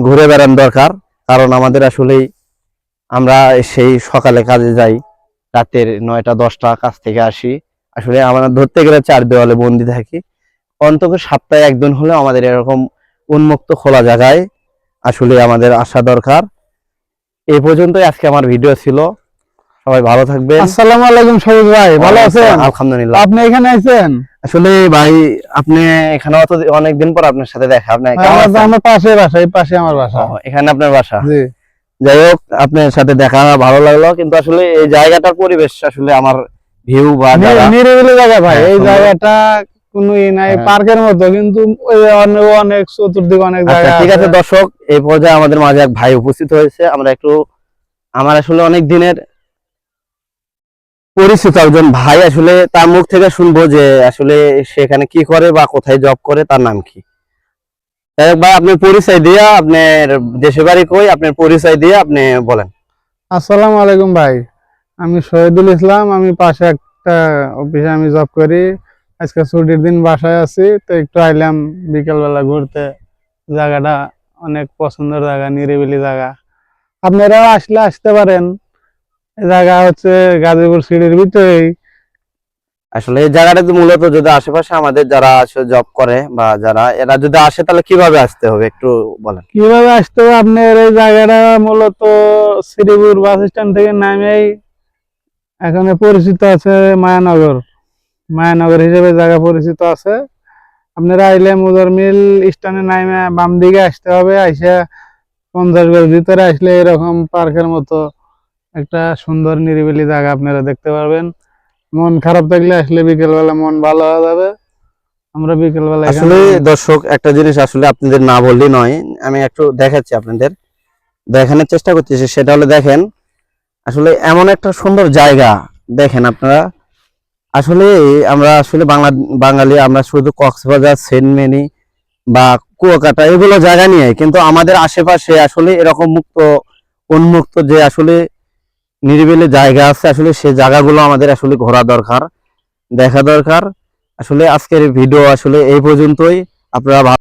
ঘুরে বেড়ানো দরকার, কারণ আমাদের আসলেই আমরা সেই সকালে কাজে যাই, রাতের 9টা-10টা কাজ থেকে আসি, আসলে আমরা ধরতে গেলে 4 দেওয়ালে বন্দি থাকি। অন্তত সপ্তাহে একদিন হলেও আমাদের এরকম উন্মুক্ত খোলা জায়গায় আসলে আমাদের আসা দরকার। এই পর্যন্তই আজকে আমার ভিডিও ছিল। সবাই ভালো থাকবেন। আসসালামু আলাইকুম সবুজ ভাই, ভালো আছেন? আলহামদুলিল্লাহ। আপনি এখানে আছেন? আসলে ভাই আপনি এখানে তো অনেকদিন পর আপনার সাথে দেখা। আপনি কেমন আছেন? আমার পাশে বাসা, এই পাশে আমার বাসা। এখানে আপনার বাসা? জি। যাই হোক, আপনার সাথে দেখা ভালো লাগলো, কিন্তু আসলে এই জায়গাটার পরিবেশ আসলে আমার ভিউ বা নিরিবিলি জায়গা ভাই, এই জায়গাটা কোনো নাই, পার্কের মতো, কিন্তু অনেক চতুর্দিকে অনেক জায়গা। ঠিক আছে দর্শক, এই পর্যায়ে আমাদের মাঝে এক ভাই উপস্থিত হয়েছে। আমরা একটু আমার আসলে অনেক দিনের পরিচিত একজন ভাই, আসলে তার মুখ থেকে শুনবো যে আসলে সেখানে কি করে বা কোথায় জব করে, তার নাম কি। যাই হোক ভাই, আপনার পরিচয় দিয়ে, আপনার দেশের বাড়ি কই, আপনার পরিচয় দিয়ে আপনি বলেন। আসসালামু আলাইকুম ভাই, আমি শহীদুল ইসলাম, আমি পাশে একটা অফিসে আমি জব করি। আজকে ছুটির দিন বাসায় আছি, তো একটু আইলাম বিকেলবেলা ঘুরতে। জায়গাটা অনেক পছন্দের জায়গা, নিরিবিলি জায়গা, আপনারাও আসলে আসতে পারেন। এই জায়গা হচ্ছে গাজীপুর সিটির ভিতরেই। আসলে এই জায়গাটা তো মূলত যদি আশেপাশে আমাদের যারা আসলে জব করে বা যারা এরা যদি আসে, তাহলে কিভাবে আসতে হবে একটু বলেন। কিভাবে আসতে হবে, আপনার এই জায়গাটা মূলত শ্রীপুর বাস স্ট্যান্ড থেকে নামেই এখানে পরিচিত আছে মায়ানগর। মায়ানগর হিসেবে জায়গা পরিচিত আছে। আপনারা আইলে মুজার মিল স্ট্যান্ডে নামে বাম দিকে আসতে হবে। আইসা 50 গজ ভিতরে আসলে এরকম পার্কের মতো একটা সুন্দর নিরিবিলি জায়গা আপনারা দেখতে পারবেন। মন খারাপ থাকলে আসলে বিকেলবেলা মন ভালো হয়ে যাবে। আমরা বিকেলবেলা আসলে দর্শক একটা জিনিস আসলে আপনাদের না বললেই নয়, আমি একটু দেখাচ্ছি, আপনাদের দেখানোর চেষ্টা করতেছি। সেটা হলো, দেখেন আসলে এমন একটা সুন্দর জায়গা। দেখেন আপনারা, আসলে আমরা আসলে বাঙালি, আমরা শুধু কক্সবাজার, সেন্ট মেনি বা কুয়াকাটা এগুলো জায়গা নিয়ে, কিন্তু আমাদের আশেপাশে আসলে এরকম উন্মুক্ত যে আসলে নিরিবিলি জায়গা আছে, আসলে সেই জায়গাগুলো আমাদের আসলে ঘোরা দরকার, দেখা দরকার। আসলে আজকের ভিডিও আসলে এই পর্যন্তই। আপনারা